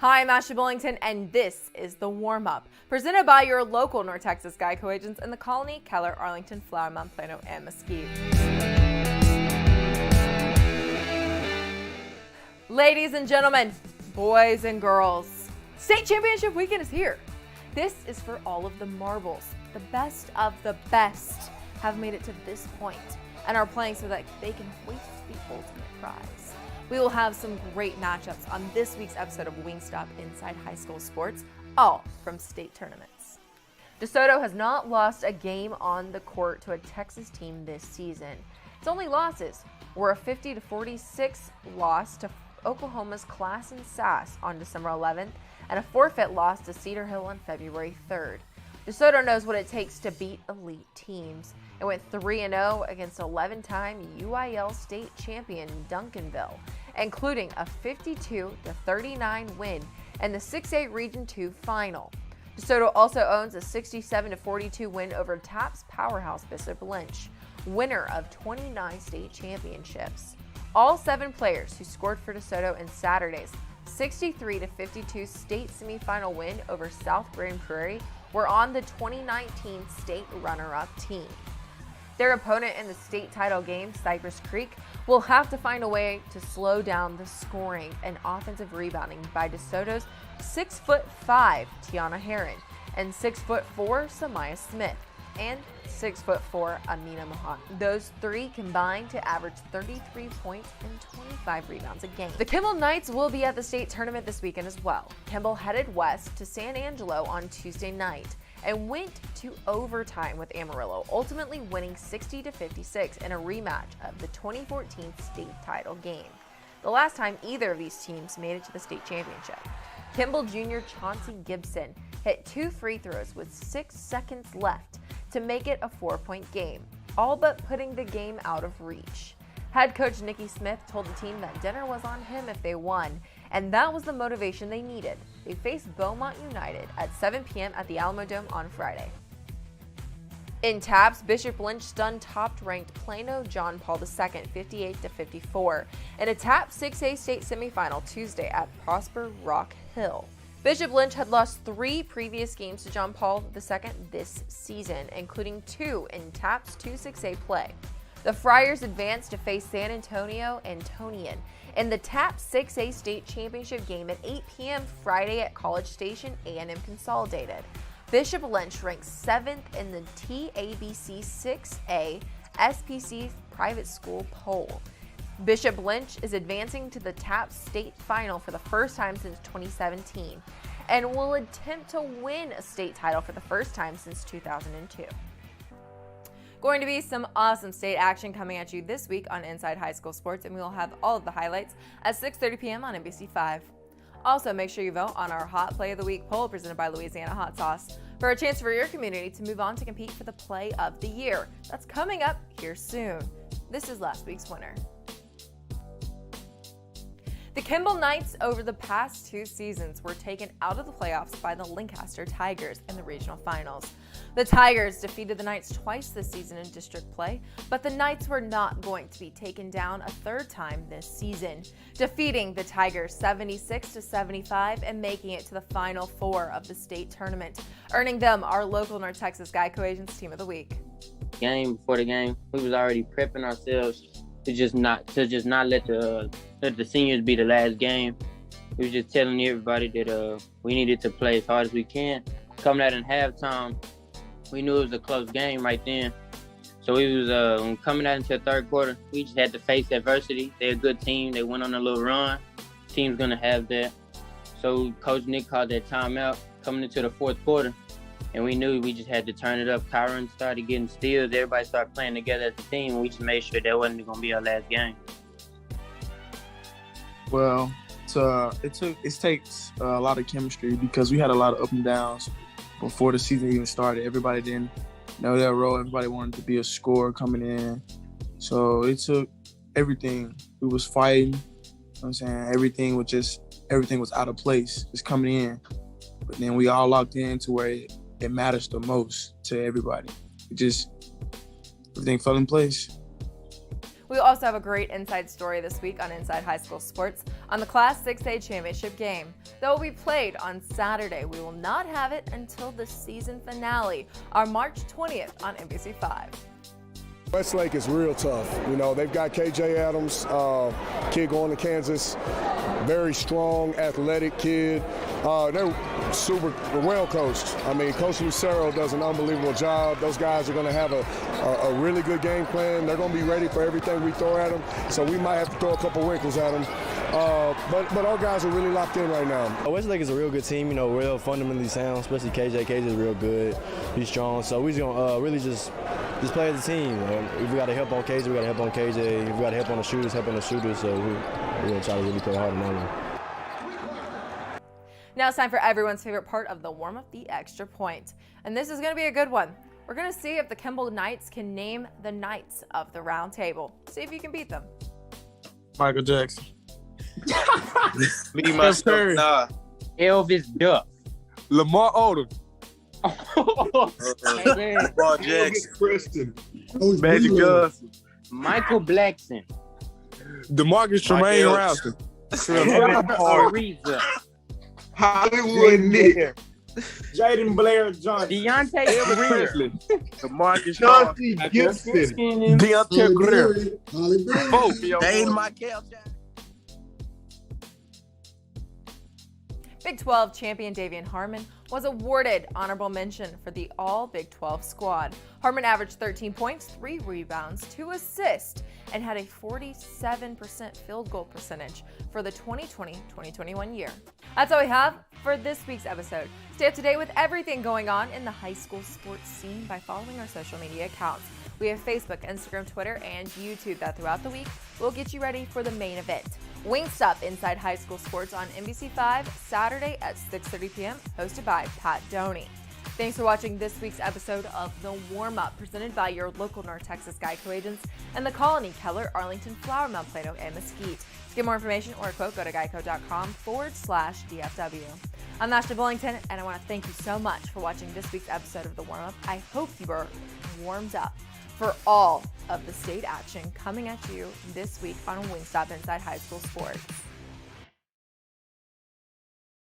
Hi, I'm Ashley Bullington, and this is the Warmup, presented by your local North Texas Geico agents in the Colony, Keller, Arlington, Flower Mound, Plano, and Mesquite. Ladies and gentlemen, boys and girls, state championship weekend is here. This is for all of the marbles. The best of the best have made it to this point and are playing so that they can hoist the ultimate prize. We will have some great matchups on this week's episode of Wingstop Inside High School Sports, all from state tournaments. DeSoto has not lost a game on the court to a Texas team this season. Its only losses were a 50-46 loss to Oklahoma's Class and Sass on December 11th and a forfeit loss to Cedar Hill on February 3rd. DeSoto knows what it takes to beat elite teams. It went 3-0 against 11-time UIL state champion Duncanville, including a 52-39 win in the 6A Region 2 final. DeSoto also owns a 67-42 win over TAP's powerhouse Bishop Lynch, winner of 29 state championships. All 7 players who scored for DeSoto in Saturday's 63-52 state semifinal win over South Grand Prairie were on the 2019 state runner-up team. Their opponent in the state title game, Cypress Creek, will have to find a way to slow down the scoring and offensive rebounding by DeSoto's 6'5" Tiana Herron and 6'4" Samaya Smith and 6'4" Amina Mohan. Those 3 combined to average 33 points and 25 rebounds a game. The Kimball Knights will be at the state tournament this weekend as well. Kimball headed west to San Angelo on Tuesday night and went to overtime with Amarillo, ultimately winning 60-56 in a rematch of the 2014 state title game, the last time either of these teams made it to the state championship. Kimball junior Chauncey Gibson hit 2 free throws with 6 seconds left to make it a 4-point game, all but putting the game out of reach. Head coach Nikki Smith told the team that dinner was on him if they won, and that was the motivation they needed. They face Beaumont United at 7 p.m. at the Alamo Dome on Friday. In TAPS, Bishop Lynch stunned top-ranked Plano John Paul II 58-54 in a TAPS 6A state semifinal Tuesday at Prosper Rock Hill. Bishop Lynch had lost 3 previous games to John Paul II this season, including 2 in TAPS 2-6A play. The Friars advanced to face San Antonio Antonian in the TAPS 6A state championship game at 8 p.m. Friday at College Station A&M Consolidated. Bishop Lynch ranks 7th in the TABC 6A SPC private school poll. Bishop Lynch is advancing to the TAPS state final for the first time since 2017 and will attempt to win a state title for the first time since 2002. Going to be some awesome state action coming at you this week on Inside High School Sports, and we will have all of the highlights at 6:30 p.m. on NBC5. Also, make sure you vote on our Hot Play of the Week poll presented by Louisiana Hot Sauce for a chance for your community to move on to compete for the Play of the Year. That's coming up here soon. This is last week's winner. The Kimball Knights over the past 2 seasons were taken out of the playoffs by the Lancaster Tigers in the regional finals. The Tigers defeated the Knights twice this season in district play, but the Knights were not going to be taken down a 3rd time this season, defeating the Tigers 76-75 and making it to the Final 4 of the state tournament, earning them our local North Texas Geico Agents Team of the Week. Before the game, we was already prepping ourselves to just not let the seniors be the last game. We was just telling everybody that we needed to play as hard as we can. Coming out in halftime, we knew it was a close game right then. So we was coming out into the 3rd quarter, we just had to face adversity. They're a good team. They went on a little run. Team's gonna have that. So Coach Nick called that timeout coming into the 4th quarter, and we knew we just had to turn it up. Kyron started getting steals. Everybody started playing together as a team, and we just made sure that wasn't gonna be our last game. Well, it takes a lot of chemistry because we had a lot of up and downs before the season even started. Everybody didn't know their role. Everybody wanted to be a scorer coming in. So it took everything. We was fighting. You know what I'm saying? Everything was out of place, just coming in. But then we all locked in to where it matters the most to everybody. Everything fell in place. We also have a great inside story this week on Inside High School Sports on the Class 6A championship game. Though it will be played on Saturday, we will not have it until the season finale on March 20th on NBC5. Westlake is real tough. You know, they've got KJ Adams, kid going to Kansas, very strong, athletic kid. They're super well coached. I mean, Coach Lucero does an unbelievable job. Those guys are going to have a really good game plan. They're going to be ready for everything we throw at them. So we might have to throw a couple wrinkles at them. But our guys are really locked in right now. Westlake is a real good team, you know, real fundamentally sound, especially KJ. KJ is real good. He's strong. So we're going to really just play as a team. If we got to help on KJ, we got to help on KJ. If we got to help on the shooters, help on the shooters. So we're going to try to really play hard on that one. Now it's time for everyone's favorite part of the warm-up, the extra point. And this is going to be a good one. We're going to see if the Kimball Knights can name the Knights of the round table. See if you can beat them. Michael Jackson. Me, myself, nah. Elvis Duff. Lamar Odom. Lamar Jackson. Preston. Magic Johnson. Michael Blackson. DeMarcus Tremaine Rousen. Ariza. Hollywood Nick. Jaden Blair Johnson. Deontay Greer. DeMarcus Chauncey Gibson. Deontay Greer. Holly Berry. Both. Dane Michael Jackson. Big 12 champion Davian Harmon was awarded honorable mention for the all Big 12 squad. Harmon averaged 13 points, 3 rebounds, 2 assists, and had a 47% field goal percentage for the 2020-2021 year. That's all we have for this week's episode. Stay up to date with everything going on in the high school sports scene by following our social media accounts. We have Facebook, Instagram, Twitter, and YouTube that throughout the week will get you ready for the main event. Wingstop Inside High School Sports on NBC5 Saturday at 6:30 p.m. hosted by Pat Doney. Thanks for watching this week's episode of The Warm-Up presented by your local North Texas Geico agents and the Colony, Keller, Arlington, Flower Mound, Plano, and Mesquite. To get more information or a quote, go to geico.com/DFW. I'm Ashley Bullington, and I want to thank you so much for watching this week's episode of The Warm-Up. I hope you were warmed up for all of the state action coming at you this week on Wingstop Inside High School Sports.